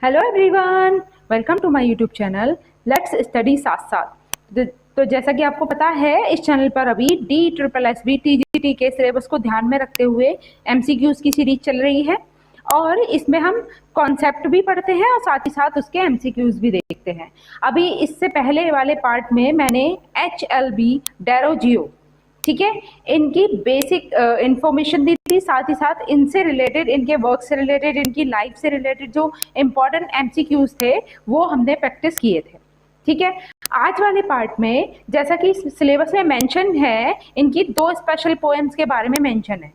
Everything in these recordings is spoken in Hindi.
Hello everyone, welcome to my YouTube channel let's study साथ साथ। तो जैसा कि आपको पता है, इस चैनल पर अभी DSSB TGT के सिलेबस को ध्यान में रखते हुए MCQs की सीरीज चल रही है और इसमें हम कॉन्सेप्ट भी पढ़ते हैं और साथ ही साथ उसके MCQs भी देखते हैं। अभी इससे पहले वाले पार्ट में मैंने HLB डेरोजियो, ठीक है, इनकी बेसिक इंफॉर्मेशन दी थी, साथ ही साथ इनसे रिलेटेड, इनके वर्क से रिलेटेड, इनकी लाइफ से रिलेटेड जो इम्पोर्टेंट MCQs थे वो हमने प्रैक्टिस किए थे। ठीक है, आज वाले पार्ट में जैसा कि सिलेबस में मेंशन है, इनकी दो स्पेशल पोएम्स के बारे में मेंशन है।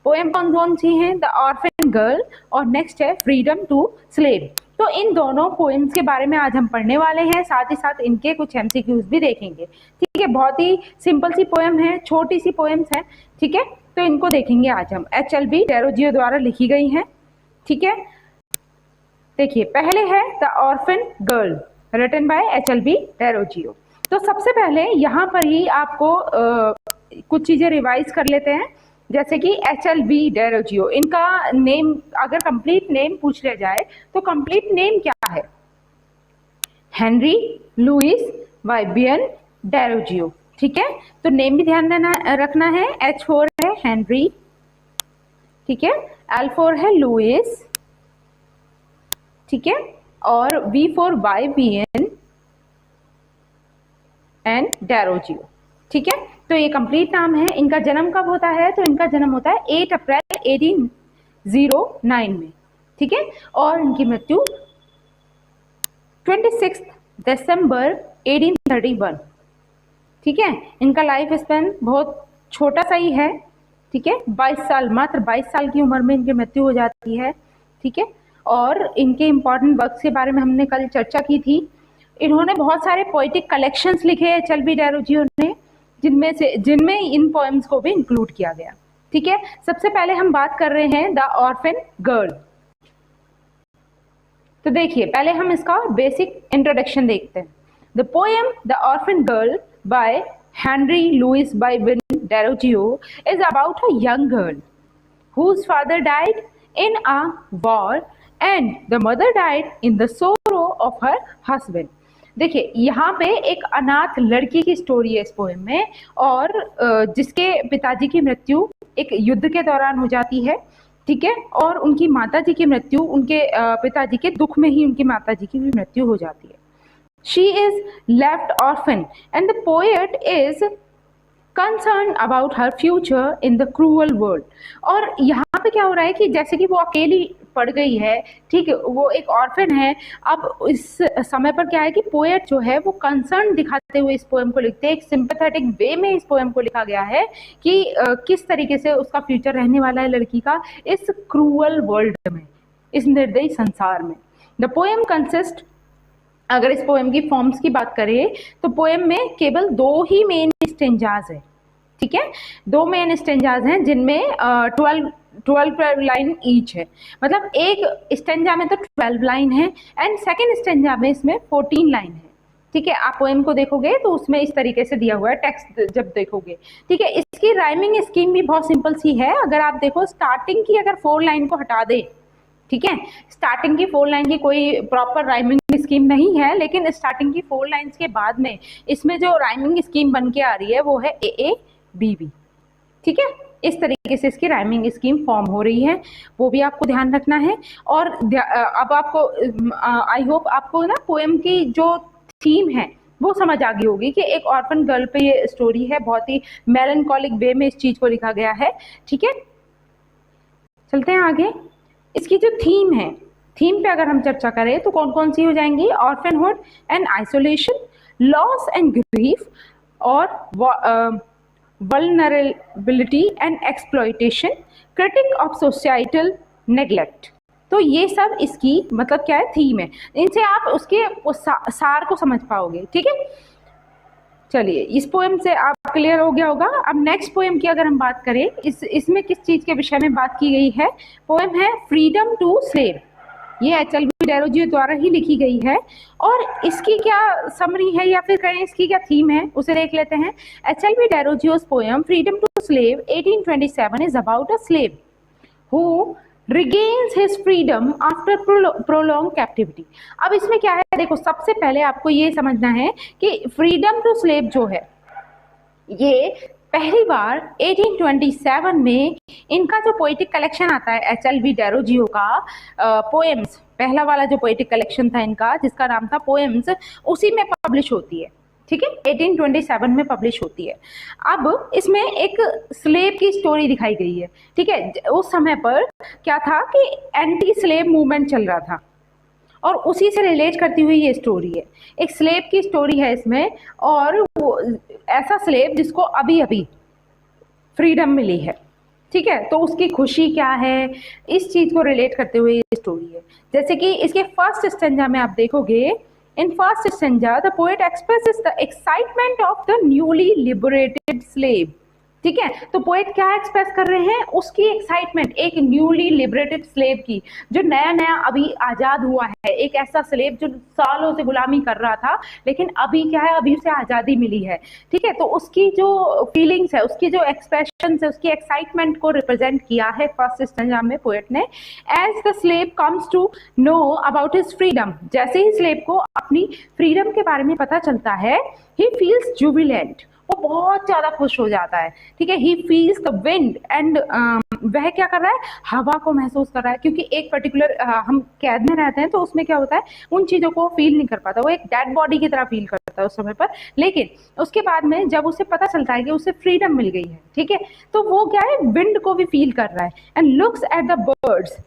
पोएम कौन कौन सी हैं? द ऑर्फन गर्ल और नेक्स्ट है फ्रीडम टू स्लेव। तो इन दोनों पोएम्स के बारे में आज हम पढ़ने वाले हैं, साथ ही साथ इनके कुछ MCQs भी देखेंगे। ठीक है, बहुत ही सिंपल सी पोएम है, छोटी सी पोएम्स है। ठीक है, तो इनको देखेंगे आज हम। HLB डेरोजियो द्वारा लिखी गई हैं। ठीक है, देखिए पहले है the orphan girl written by HLB Derozio. तो सबसे पहले यहाँ पर ही आपको कुछ चीजें रिवाइज कर लेते हैं, जैसे कि HLB डेरोजियो, इनका नेम अगर कंप्लीट नेम पूछ लिया जाए तो कंप्लीट नेम क्या है? Henry Louis Vivian Derozio. ठीक है, तो नेम भी ध्यान रखना है। H4 है हेनरी, ठीक है, L4 है लुइस, ठीक है, और V4 वाइबियन एंड डेरोजियो। ठीक है, तो ये कंप्लीट नाम है। इनका जन्म कब होता है? तो इनका जन्म होता है 8 अप्रैल 1809 में। ठीक है, और इनकी मृत्यु 26 दिसंबर 1831। ठीक है, इनका लाइफ स्पैन बहुत छोटा सा ही है। ठीक है, 22 साल, मात्र 22 साल की उम्र में इनकी मृत्यु हो जाती है। ठीक है, और इनके इम्पोर्टेंट वर्क्स के बारे में हमने कल चर्चा की थी। इन्होंने बहुत सारे पोइटिक कलेक्शंस लिखे हैं HLB डेरोजियो ने, जिनमें इन पोएम्स को भी इंक्लूड किया गया। ठीक है, सबसे पहले हम बात कर रहे हैं द ऑर्फन गर्ल। तो देखिए, पहले हम इसका बेसिक इंट्रोडक्शन देखते हैं। The poem the orphan girl by Henry Louis Vivian Derozio is about a young girl whose father died in a war and the mother died in the sorrow of her husband। देखिए, यहाँ पे एक अनाथ लड़की की स्टोरी है इस पोएम में, और जिसके पिताजी की मृत्यु एक युद्ध के दौरान हो जाती है। ठीक है, और उनकी माताजी की मृत्यु, उनके पिताजी के दुख में ही उनकी माताजी की भी मृत्यु हो जाती है। She is left orphan and the poet is concerned about her future in the cruel world। और यहाँ पे क्या हो रहा है कि जैसे कि वो अकेली पड़ गई है, ठीक है, वो एक ऑर्फन है। अब इस समय पर क्या है कि पोएट जो है वो कंसर्न दिखाते हुए इस पोएम को लिखते हैं। एक सिंपैथेटिक वे में इस पोएम को लिखा गया है कि किस तरीके से उसका फ्यूचर रहने वाला है लड़की का इस क्रूअल वर्ल्ड में, इस निर्दयी संसार में। द पोएम कंसिस्ट, अगर इस पोएम की फॉर्म्स की बात करें तो पोएम में केवल 2 ही मेन स्टेंजाज है। ठीक है, 2 मेन स्टेंजाज हैं जिनमें 12 लाइन ईच है। मतलब एक स्टेंजा में तो 12 लाइन है एंड सेकेंड स्टेंजा में इसमें 14 लाइन है। ठीक है, आप पोएम को देखोगे तो उसमें इस तरीके से दिया हुआ है टेक्स्ट जब देखोगे। ठीक है, इसकी राइमिंग स्कीम भी बहुत सिंपल सी है। अगर आप देखो, स्टार्टिंग की अगर 4 लाइन को हटा दे, ठीक है, स्टार्टिंग की 4 लाइन की कोई प्रॉपर राइमिंग स्कीम नहीं है, लेकिन स्टार्टिंग की 4 लाइन्स के बाद में इसमें जो राइमिंग स्कीम बन के आ रही है वो है AABB। ठीक है, इस तरीके से इसकी राइमिंग स्कीम फॉर्म हो रही है, वो भी आपको ध्यान रखना है। और अब आपको आई होप आपको ना पोएम की जो थीम है वो समझ आ गई होगी कि एक ऑर्फन गर्ल पे ये स्टोरी है। बहुत ही मेलनकॉलिक वे में इस चीज को लिखा गया है। ठीक है, चलते हैं आगे। इसकी जो थीम है, थीम पे अगर हम चर्चा करें तो कौन कौन सी हो जाएंगी? Orphanhood and isolation, loss and grief, और vulnerability and exploitation, critic of societal neglect। तो ये सब इसकी मतलब क्या है, थीम है। इनसे आप उसके सार को समझ पाओगे। ठीक है, चलिए, इस पोएम से आप क्लियर हो गया होगा। अब नेक्स्ट पोएम की अगर हम बात करें, इसमें किस चीज के विषय में बात की गई है? पोएम है फ्रीडम टू स्लेव। ये HLB डेरोजियो द्वारा ही लिखी गई है, और इसकी क्या समरी है या फिर कहें इसकी क्या थीम है उसे देख लेते हैं। HLB Derozio's poem freedom to slave 1827 is about a slave who regains his freedom after prolonged captivity। अब इसमें क्या है, देखो सबसे पहले आपको ये समझना है कि फ्रीडम टू स्लेव जो है ये पहली बार 1827 में इनका जो पोएटिक कलेक्शन आता है HLV डेरोजियो का पोएम्स, पहला वाला जो पोएटिक कलेक्शन था इनका जिसका नाम था पोएम्स, उसी में पब्लिश होती है। ठीक है, 1827 में पब्लिश होती है। अब इसमें एक स्लेव की स्टोरी दिखाई गई है। ठीक है, उस समय पर क्या था कि एंटी स्लेव मूवमेंट चल रहा था और उसी से रिलेट करती हुई ये स्टोरी है। एक स्लेव की स्टोरी है इसमें, और वो ऐसा स्लेव जिसको अभी अभी फ्रीडम मिली है। ठीक है, तो उसकी खुशी क्या है, इस चीज को रिलेट करते हुए ये स्टोरी है। जैसे कि इसके फर्स्ट स्टेंजा में आप देखोगे, in first stanza the poet expresses the excitement of the newly liberated slave. ठीक है, तो पोएट क्या एक्सप्रेस कर रहे हैं, उसकी एक्साइटमेंट एक न्यूली लिबरेटेड स्लेव की, जो नया नया अभी आज़ाद हुआ है, एक ऐसा स्लेव जो सालों से गुलामी कर रहा था लेकिन अभी क्या है, अभी उसे आज़ादी मिली है। ठीक है, तो उसकी जो फीलिंग्स है, उसकी जो एक्सप्रेशन है, उसकी एक्साइटमेंट को रिप्रेजेंट किया है फर्स्ट स्टेंजा में पोएट ने। As the slave comes to know about his freedom, जैसे ही स्लेव को अपनी फ्रीडम के बारे में पता चलता है, ही फील्स जुबिलेंट, वो बहुत ज्यादा खुश हो जाता है। ठीक है, he feels the wind and, वह क्या कर रहा है, हवा को महसूस कर रहा है, क्योंकि एक पर्टिकुलर हम कैद में रहते हैं तो उसमें क्या होता है, उन चीजों को फील नहीं कर पाता, वो एक डेड बॉडी की तरह फील करता है उस समय पर। लेकिन उसके बाद में जब उसे पता चलता है कि उसे फ्रीडम मिल गई है, ठीक है, तो वो क्या है, विंड को भी फील कर रहा है। And looks at the birds,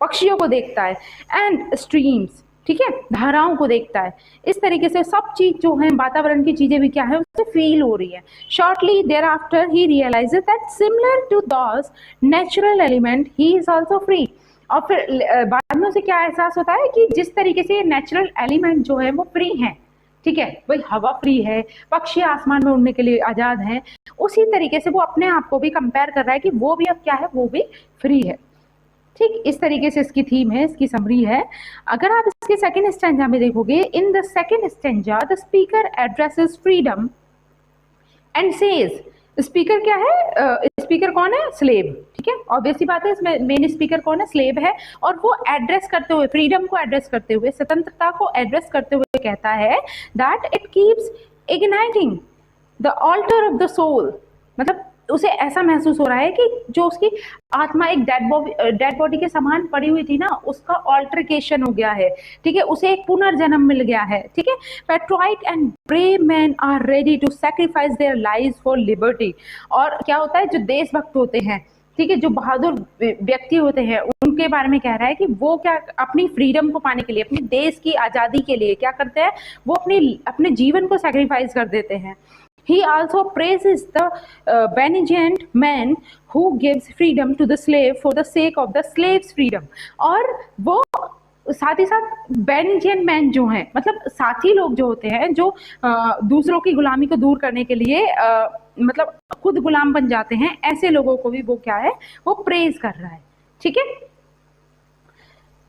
पक्षियों को देखता है, एंड स्ट्रीम्स, ठीक है, धाराओं को देखता है। इस तरीके से सब चीज जो है, वातावरण की चीजें भी क्या है, उससे फील हो रही है। Shortly thereafter he realises that similar to those natural element he is also free. और फिर बाद में उसे क्या एहसास होता है कि जिस तरीके से नेचुरल एलिमेंट जो है वो फ्री हैं, ठीक है, वही हवा फ्री है, पक्षी आसमान में उड़ने के लिए आजाद हैं, उसी तरीके से वो अपने आप को भी कंपेयर कर रहा है कि वो भी अब क्या है, वो भी फ्री है। ठीक, इस तरीके से इसकी थीम है, इसकी समरी है। अगर आप इसके सेकंड स्टैंजा में देखोगे, in the second stanza the speaker addresses freedom and says, speaker क्या है, स्पीकर कौन है, स्लेव। ठीक है, ऑब्वियसली बात है, इसमें मेन स्पीकर कौन है, स्लेव है, और वो एड्रेस करते हुए, फ्रीडम को एड्रेस करते हुए, स्वतंत्रता को एड्रेस करते हुए कहता है that it keeps igniting the altar of the soul. मतलब उसे ऐसा महसूस हो रहा है कि जो उसकी आत्मा एक डेड बॉडी के समान पड़ी हुई थी ना, उसका ऑल्टरकेशन हो गया है। ठीक है, उसे एक पुनर्जन्म मिल गया है। ठीक है, patriot and brave man are ready to sacrifice their lives for liberty. और क्या होता है, जो देशभक्त होते हैं, ठीक है, जो बहादुर व्यक्ति होते हैं, उनके बारे में कह रहा है कि वो क्या अपनी फ्रीडम को पाने के लिए, अपने देश की आज़ादी के लिए क्या करते हैं, वो अपने जीवन को सैक्रिफाइस कर देते हैं। He also praises the benignant man who gives freedom to the slave for the sake of the slave's freedom। और वो साथ ही साथ बेनिजेंट मैन जो हैं, मतलब साथी लोग जो होते हैं, जो दूसरों की गुलामी को दूर करने के लिए मतलब खुद गुलाम बन जाते हैं, ऐसे लोगों को भी वो क्या है, वो प्रेज कर रहा है। ठीक है,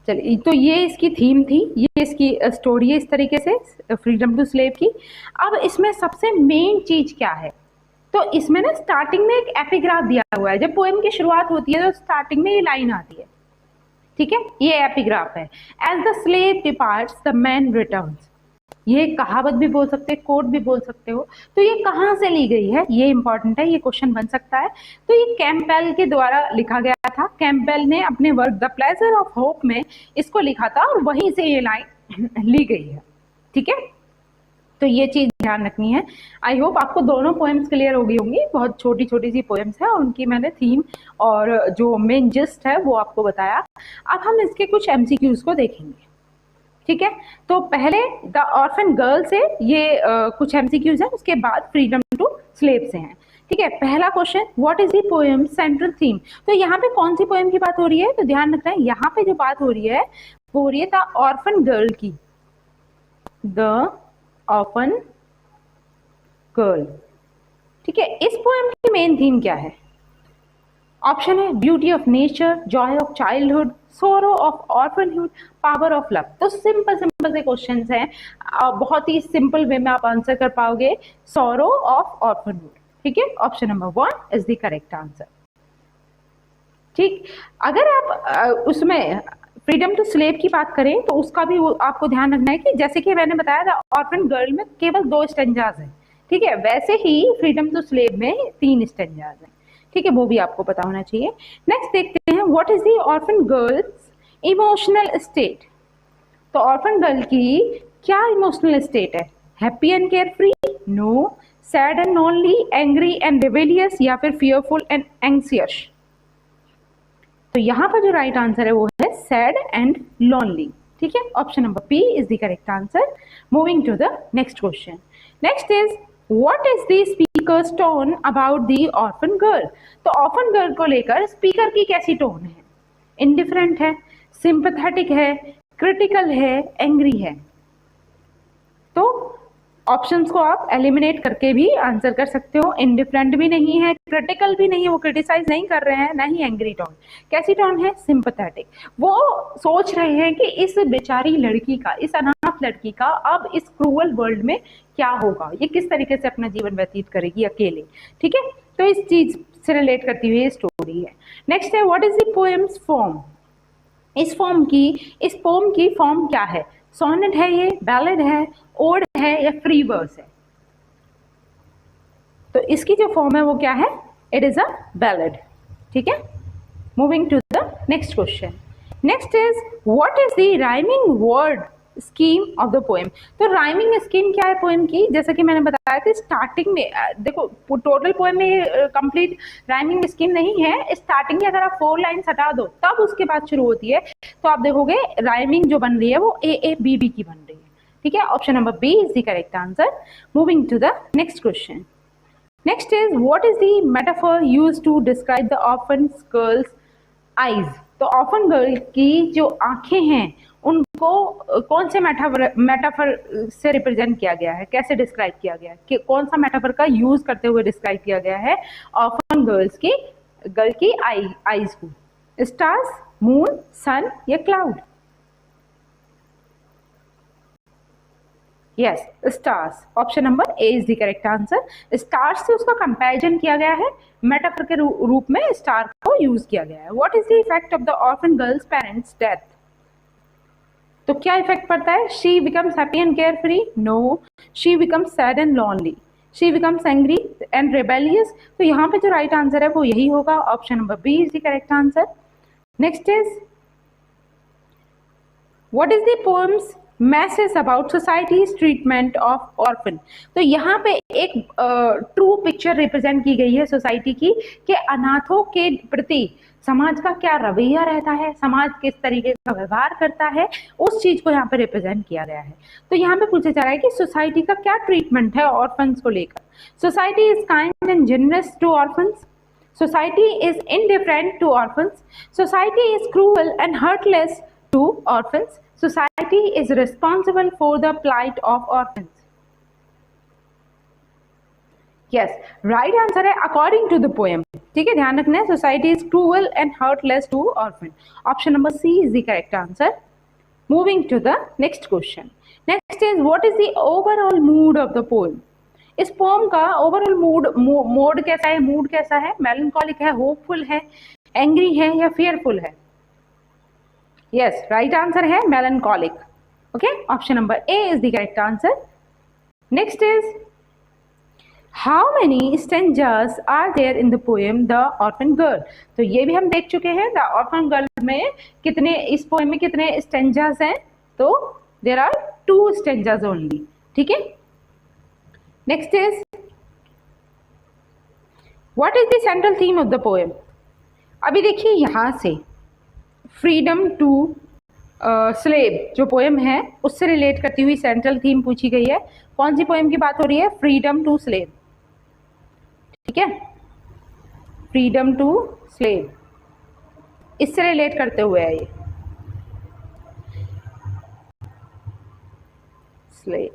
चलिए, तो ये इसकी थीम थी, ये इसकी स्टोरी है इस तरीके से, फ्रीडम टू स्लेव की। अब इसमें सबसे मेन चीज क्या है, तो इसमें ना स्टार्टिंग में एक एपिग्राफ दिया हुआ है। जब पोएम की शुरुआत होती है तो स्टार्टिंग में ये लाइन आती है, ठीक है, ये एपिग्राफ है। As the slave departs the man returns. ये कहावत भी बोल सकते हैं, कोट भी बोल सकते हो। तो ये कहाँ से ली गई है, ये इंपॉर्टेंट है, ये क्वेश्चन बन सकता है। तो ये कैम्पबेल के द्वारा लिखा गया था। कैम्पबेल ने अपने work the pleasure of hope में इसको लिखा था और वहीं से ये लाइन ली गई है। ठीक है, तो ये चीज ध्यान रखनी है। आई होप आपको दोनों पोएम्स क्लियर हो गई होंगी। बहुत छोटी छोटी सी पोएम्स है और उनकी मैंने थीम और जो मेन जिस्ट है वो आपको बताया। अब हम इसके कुछ एमसीक्यूज को देखेंगे। ठीक है, तो पहले द ऑर्फन गर्ल से ये कुछ एमसीक्यूज है, उसके बाद फ्रीडम टू स्लेव से हैं। ठीक है, पहला question, what is the poem central theme. तो यहाँ पे कौन सी पोएम की बात हो रही है, तो ध्यान रखना है, यहाँ पे जो बात हो रही है वो हो रही है द ऑर्फन गर्ल की, द ऑर्फन गर्ल। ठीक है, इस पोएम की मेन थीम क्या है, ऑप्शन है beauty of nature, joy of childhood, sorrow of orphanhood, power of love. तो सिंपल सिंपल से क्वेश्चंस हैं, बहुत ही सिंपल वे में आप आंसर कर पाओगे, सोरो ऑफ ऑर्फनहुड। ठीक है, option number 1 is the correct answer. ठीक, अगर आप उसमें फ्रीडम टू स्लेव की बात करें तो उसका भी आपको ध्यान रखना है कि जैसे कि मैंने बताया था ऑर्फन गर्ल में केवल 2 स्टेंजाज हैं, ठीक है, वैसे ही फ्रीडम टू स्लेव में 3 स्टेंजाज हैं, ठीक है, वो भी आपको पता होना चाहिए। नेक्स्ट देखते हैं, what is the orphan girl's emotional state. तो ऑर्फन गर्ल की क्या इमोशनल स्टेट है? Happy and carefree, no, sad and lonely, angry and rebellious, या फिर फियरफुल एंड एंग्जियस। तो यहाँ पर जो राइट आंसर है वो है सैड एंड लॉनली, ठीक है, option number B is the correct answer. Moving to the next question. Next is what is the speaker's tone about the orphan girl. तो ऑर्फन गर्ल को लेकर स्पीकर की कैसी टोन है? इंडिफरेंट है, सिंपैथेटिक है, क्रिटिकल है, एंग्री है। तो ऑप्शंस को आप एलिमिनेट करके भी आंसर कर सकते हो। इंडिफरेंट भी नहीं है, क्रिटिकल भी नहीं है, वो क्रिटिसाइज नहीं कर रहे हैं, ना ही एंग्री टोन। कैसी टोन है? सिंपैथेटिक। वो सोच रहे हैं कि इस बेचारी लड़की का, इस अनाथ लड़की का अब इस क्रूअल वर्ल्ड में क्या होगा, ये किस तरीके से अपना जीवन व्यतीत करेगी अकेले, ठीक है, तो इस चीज से रिलेट करती हुई स्टोरी है। नेक्स्ट है, what is the poems form. इस पोम की फॉर्म क्या है? सोनेट है, ये बैलेड है, ओड है, या फ्री वर्स है? तो इसकी जो फॉर्म है वो क्या है? इट इज अ बैलेड, ठीक है। Moving to the next question. Next is what is the rhyming word scheme of the poem. तो राइमिंग स्कीम क्या है पोएम की? जैसा कि मैंने बताया था स्टार्टिंग में, देखो टोटल पोएम में कंप्लीट राइमिंग स्कीम नहीं है। स्टार्टिंग में अगर आप 4 लाइन्स हटा दो तब उसके बाद शुरू होती है, तो आप देखोगे राइमिंग जो बन रही है वो ए बी बी की बन रही है, ठीक है, option number B is the correct answer. Moving to the next question. Next is what is the metaphor used to describe the orphan girl's eyes. तो ऑर्फन गर्ल की जो आंखें हैं उनको कौन से मेटाफर से रिप्रेजेंट किया गया है, कैसे डिस्क्राइब किया गया है, कि कौन सा मेटाफर का यूज करते हुए डिस्क्राइब किया गया है ऑर्फन गर्ल की आईज को? स्टार्स, मून, सन या cloud? Yes, stars, option number A is the correct answer. Stars से उसका कंपैरिजन किया गया है, मेटाफर के रूप में स्टार को यूज किया गया है। What is the effect of the orphan girl's parents death. तो क्या इफेक्ट पड़ता है? She becomes happy and carefree, no, she becomes sad and lonely, she becomes angry and rebellious. तो यहाँ पे जो राइट आंसर है वो यही होगा, option number B is the correct answer. Next is what is the poem's message about society's treatment of orphan. तो यहाँ पे एक ट्रू पिक्चर रिप्रेजेंट की गई है सोसाइटी की, कि अनाथों के प्रति समाज का क्या रवैया रहता है, समाज किस तरीके का व्यवहार करता है, उस चीज को यहाँ पे रिप्रेजेंट किया गया है। तो यहाँ पे पूछा जा रहा है कि सोसाइटी का क्या ट्रीटमेंट है ऑर्फन्स को लेकर। Society is kind and generous to orphans, society is indifferent to orphans, society is cruel and heartless to orphans, society is responsible for the plight of orphans. Yes, right answer है according to the poem, ठीक है, ध्यान रखना है, society is cruel and heartless to orphan. Option number C is the correct answer. Moving to the next question. Next is what is the overall mood of the poem. इस पोम का ओवरऑल मूड कैसा है, मूड कैसा है? मेलनकॉलिक है, होपफुल है, एंग्री है, या फियरफुल है? Yes, right answer है melancholic. Okay, option number A is the correct answer. Next is how many stanzas are there in the poem The Orphan Girl. तो ये भी हम देख चुके हैं, The Orphan Girl में कितने, इस पोएम में कितने stanzas हैं? तो there are 2 stanzas only, ठीक है। Next is what is the central theme of the poem. अभी देखिए यहाँ से फ्रीडम टू स्लेव जो पोएम है उससे रिलेट करती हुई सेंट्रल थीम पूछी गई है। कौन सी पोएम की बात हो रही है? फ्रीडम टू स्लेव, ठीक है, फ्रीडम टू स्लेव, इससे रिलेट करते हुए है ये स्लेव।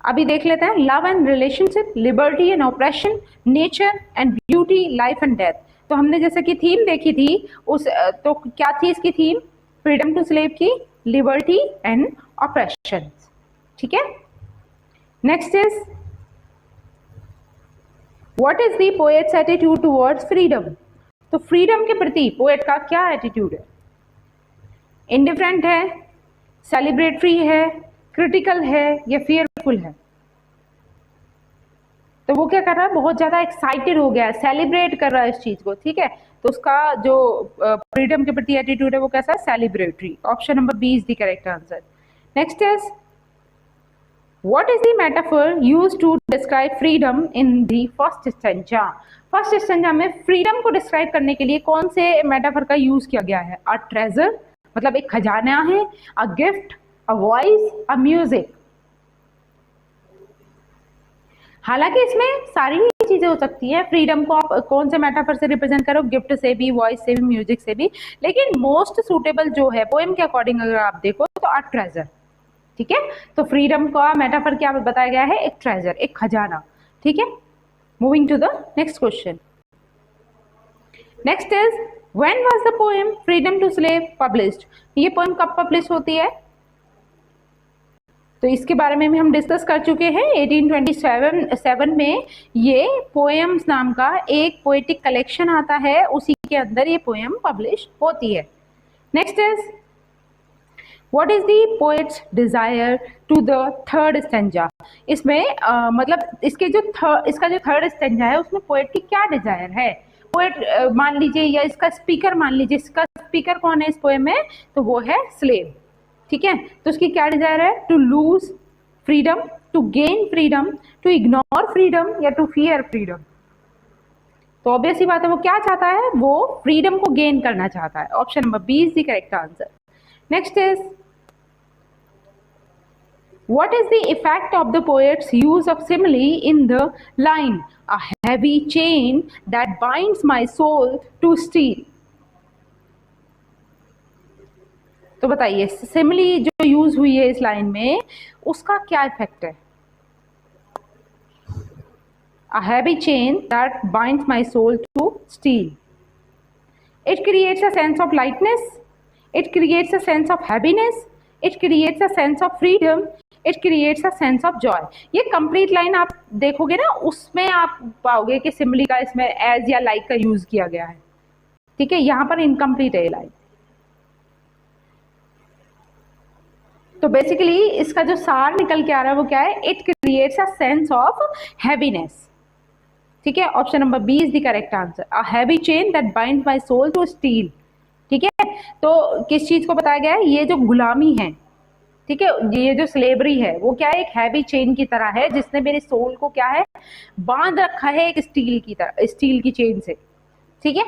अभी देख लेते हैं love and relationship, liberty and operation, nature and beauty, life and death. तो हमने जैसे कि थीम देखी थी उस, तो क्या थी इसकी थीम? फ्रीडम टू स्लेव की लिबर्टी एंड ऑपरेशन, ठीक है। Next is what is the poets attitude towards freedom. तो फ्रीडम के प्रति पोएट का क्या एटीट्यूड है? इंडिफरेंट है, सेलिब्रेटरी है, क्रिटिकल है या फियरफुल है? तो वो क्या कर रहा है, बहुत ज्यादा एक्साइटेड हो गया है, सेलिब्रेट कर रहा है इस चीज को, ठीक है। तो उसका जो फ्रीडम के प्रति एटीट्यूड है वो कैसा है, celebratory. Option number B is the correct answer. Next is what is the metaphor used to describe freedom in the first stanza? First stanza में फ्रीडम को डिस्क्राइब करने के लिए कौन से मेटाफर का यूज किया गया है? अ ट्रेजर, मतलब एक खजाना है, a gift, a voice, a music. हालांकि इसमें सारी ही चीजें हो सकती हैं। फ्रीडम को आप कौन से मेटाफर से रिप्रेजेंट करो, गिफ्ट से भी, वॉइस से भी, म्यूजिक से भी, लेकिन मोस्ट सुटेबल जो है पोएम के अकॉर्डिंग अगर आप देखो तो अ ट्रेजर, ठीक है। तो फ्रीडम का मेटाफर क्या बताया गया है, एक ट्रेजर, एक खजाना, ठीक है। Moving to the next question. Next is when was the poem freedom to slave published? ये पोएम कब पब्लिश होती है? तो इसके बारे में भी हम डिस्कस कर चुके हैं। 1827 में ये पोएम्स नाम का एक पोएटिक कलेक्शन आता है, उसी के अंदर ये पोएम पब्लिश होती है। Next is what is the poet's desire to the third stanza? इसमें मतलब इसका जो थर्ड स्टेंजा है उसमें पोएट की क्या डिजायर है? पोएट मान लीजिए, या इसका स्पीकर मान लीजिए, इसका स्पीकर कौन है इस पोएम में? तो वो है स्लेव, ठीक है। तो उसकी क्या डिजायर है? To lose freedom, to gain freedom, to ignore freedom या टू फियर फ्रीडम। तो ऑब्वियस ही बात है, वो क्या चाहता है, वो फ्रीडम को गेन करना चाहता है। Option number B is the correct answer. Next is what is the effect of the poet's use of simile in the line a heavy chain that binds my soul to steel? तो बताइए सिमिली जो यूज हुई है इस लाइन में उसका क्या इफेक्ट है? A heavy chain that binds my soul to steel. It creates a sense of lightness. It creates a sense of happiness. It creates a sense of freedom. It creates a sense of joy. ये कंप्लीट लाइन आप देखोगे ना, उसमें आप पाओगे कि सिमिली का इसमें एज या लाइक का यूज किया गया है, ठीक है। यहाँ पर इनकम्प्लीट है ये लाइन। तो बेसिकली इसका जो सार निकल के आ रहा है वो क्या है? It creates a sense of heaviness, ठीक है। Option number B is the correct answer. A heavy chain that binds my soul to steel, ठीक है। तो किस चीज को बताया गया है? ये जो गुलामी है, ठीक है, ये जो स्लेवरी है वो क्या है? एक हैवी चेन की तरह है जिसने मेरे सोल को क्या है, बांध रखा है एक स्टील की तरह, स्टील की चेन से, ठीक है।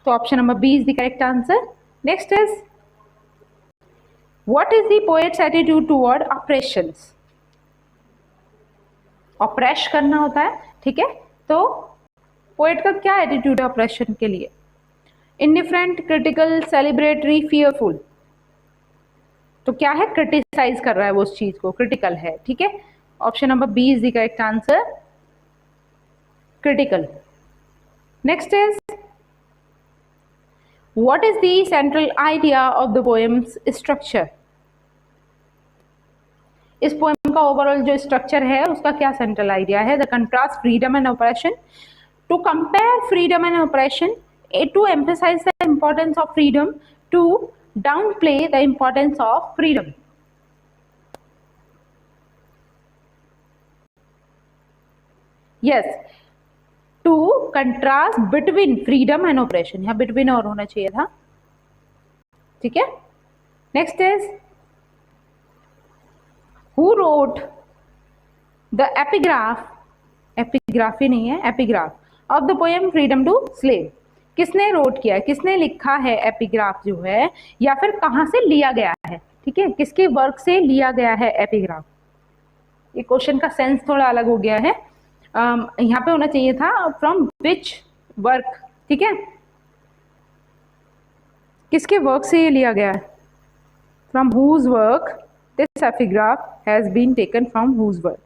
तो option number B is the correct answer. Next is What is the poet's attitude toward oppressions? Oppress करना होता है, ठीक है। तो पोएट का क्या एटीट्यूड है ऑप्रेशन के लिए? Indifferent, critical, celebratory, fearful. तो क्या है? क्रिटिसाइज कर रहा है वो उस चीज को, क्रिटिकल है, ठीक है। Option number B is the correct answer, critical. Next is what is the central idea of the poem's structure? इस पोएम का ओवरऑल जो स्ट्रक्चर है उसका क्या सेंट्रल आइडिया है? The contrast freedom and oppression, to compare freedom and oppression, to emphasise the importance of freedom, to downplay the importance of freedom. Yes, to contrast between freedom and oppression, यहाँ बिटवीन और होना चाहिए था, ठीक है। Next is Who wrote the epigraph? Epigraphy नहीं है, epigraph of the poem freedom to slave. किसने रोट किया है, किसने लिखा है एपिग्राफ जो है, या फिर कहाँ से लिया गया है, ठीक है, किसके वर्क से लिया गया है एपिग्राफ? ये क्वेश्चन का सेंस थोड़ा अलग हो गया है, यहाँ पे होना चाहिए था फ्रॉम विच वर्क, ठीक है। किसके वर्क से ये लिया गया है? From whose work this epigraph has been taken from whose work?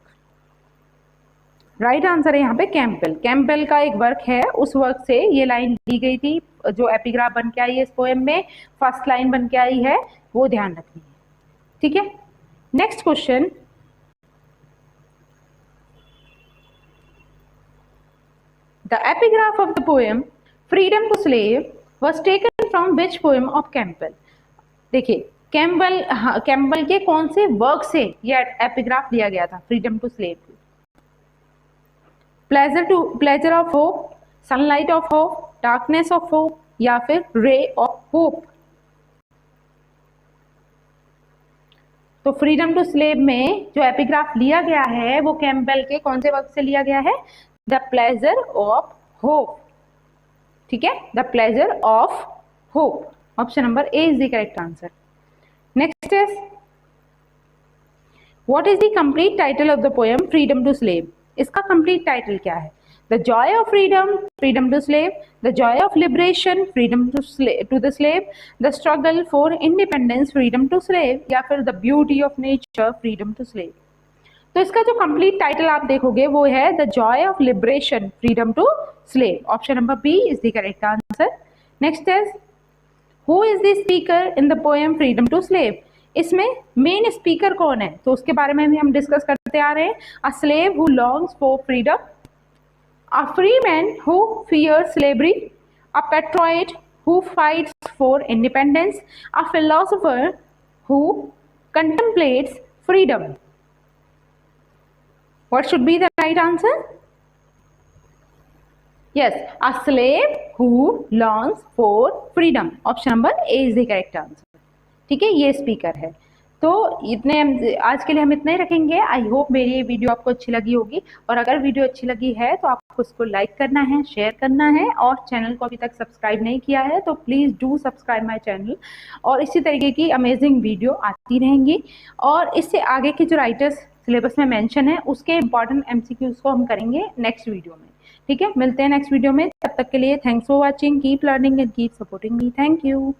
Right answer है यहाँ पे कैम्पबेल। कैम्पबेल का एक वर्क है, उस वर्क से ये लाइन ली गई थी, जो एपिग्राफ बन के आई है इस पोएम में, फर्स्ट लाइन बन के आई है, वो ध्यान रखनी है, ठीक है। Next question, the epigraph of the poem freedom to slave was taken from which poem of Campbell. देखिए कैम्पबेल के कौन से वर्क से यह एपिग्राफ लिया गया था freedom to slave? Pleasure of hope, sunlight of hope, darkness of hope या फिर रे ऑफ होप। तो फ्रीडम टू स्लेव में जो एपिग्राफ लिया गया है वो कैम्पबेल के कौन से वर्क से लिया गया है? The pleasure of hope. ठीक है, the pleasure of hope. Option number A is the correct answer. Next is what is the complete title of the poem freedom to slave? इसका कंप्लीट टाइटल क्या है? The joy of freedom, freedom to slave, the joy of liberation, freedom to the slave, the struggle for independence, freedom to slave या फिर the beauty of nature, freedom to slave. तो इसका जो कंप्लीट टाइटल आप देखोगे वो है the joy of liberation, freedom to slave. Option number B is the correct answer. Next is who is the speaker in the poem freedom to slave? इसमें मेन स्पीकर कौन है? तो उसके बारे में भी हम डिस्कस करते आ रहे हैं। अ slave who longs for freedom, a free man who fears slavery, a patriot who fights for independence, a philosopher who contemplates freedom. What should be the right answer? Yes, a slave who longs for freedom. Option number A is the correct answer. ठीक है, ये स्पीकर है। तो इतने आज के लिए हम इतना ही रखेंगे। आई होप मेरी ये वीडियो आपको अच्छी लगी होगी, और अगर वीडियो अच्छी लगी है तो आपको उसको लाइक करना है, शेयर करना है, और चैनल को अभी तक सब्सक्राइब नहीं किया है तो please do subscribe my channel. और इसी तरीके की अमेजिंग वीडियो आती रहेंगी, और इससे आगे के जो राइटर्स सिलेबस में मेंशन है उसके इंपॉर्टेंट MCQs को हम करेंगे नेक्स्ट वीडियो में। ठीक है, मिलते हैं नेक्स्ट वीडियो में। तब तक के लिए thanks for watching, keep learning and keep supporting me. Thank you.